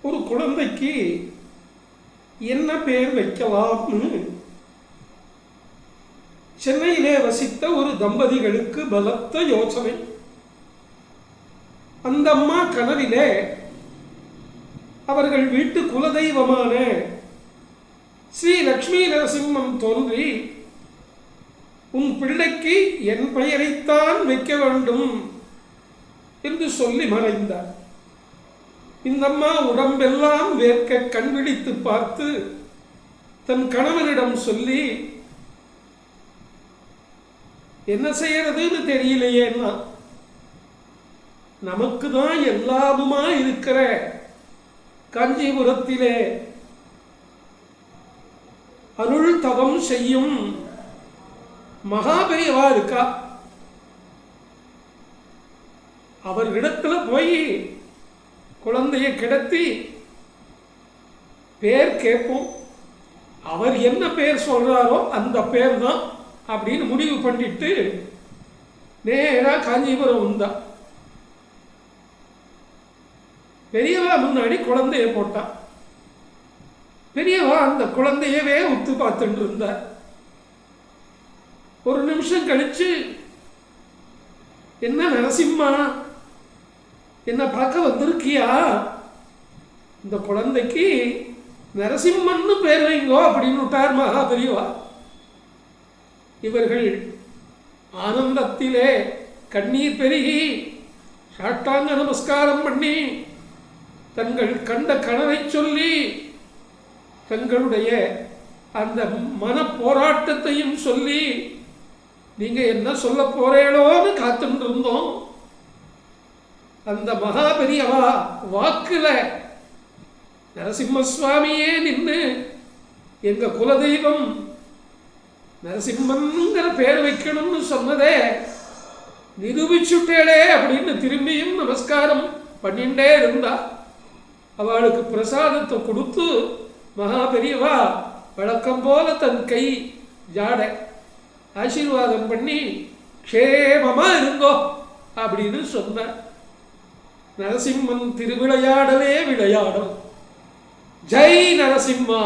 ஒரு குழந்தைக்கு என்ன பேர் வைக்கலாம்னு சென்னையிலே வசித்த ஒரு தம்பதிகளுக்கு பலத்த யோசனை. அந்த அம்மா கனவிலே அவர்கள் வீட்டு குலதெய்வமான ஸ்ரீ லக்ஷ்மி நரசிம்மம் தோன்றி, உன் பிள்ளைக்கு என் பெயரைத்தான் வைக்க வேண்டும் என்று சொல்லி மறைந்தார். இந்த அம்மா உடம்பெல்லாம் வேர்க்க கண் விழித்து பார்த்து தன் கணவனிடம் சொல்லி, என்ன செய்யறதுன்னு தெரியலையேன்னா, நமக்கு தான் எல்லாமுமா இருக்கிற காஞ்சிபுரத்திலே அருள் தவம் செய்யும் மகாபெரியவா இருக்கா, அவர்களிடத்துல போய் குழந்தைய கிடத்தி பேர் கேட்போம், அவர் என்ன பேர் சொல்றாரோ அந்த பேர் தான் அப்படின்னு முடிவு பண்ணிட்டு நேரா காஞ்சிபுரம் வந்தா. பெரியவா முன்னாடி குழந்தைய போட்டா. பெரியவா அந்த குழந்தையவே உத்து பார்த்துட்டு இருந்தார். ஒரு நிமிஷம் கழிச்சு, என்ன நரசிம்மா, என்ன பார்க்க வந்திருக்கியா? இந்த குழந்தைக்கு நரசிம்மன்னு பேர் வைங்கோ அப்படின்னு விட்டார் மகா பெரியவா. இவர்கள் ஆனந்தத்திலே கண்ணீர் பெருகி சாஷ்டாங்க நமஸ்காரம் பண்ணி தங்கள் கண்ட கனவை சொல்லி தங்களுடைய அந்த மன போராட்டத்தையும் சொல்லி, நீங்க என்ன சொல்ல போறேளோன்னு காத்துட்டு இருந்தோம். அந்த மகா பெரியவா வாக்குல நரசிம்ம சுவாமியே நின்று எங்க குலதெய்வம் நரசிம்மன்கிற பேர் வைக்கணும்னு சொன்னதே நிரூபிச்சுட்டேளே அப்படின்னு திரும்பியும் நமஸ்காரம் பண்ணிட்டே இருந்தா. அவளுக்கு பிரசாதத்தை கொடுத்து மகா பெரியவா வழக்கம் போல தன் கை ஜாட ஆசீர்வாதம் பண்ணி க்ஷேமமா இருந்தோ அப்படின்னு சொன்ன. நரசிம்மன் திருவிளையாடலே விளையாடும். ஜெய் நரசிம்மா.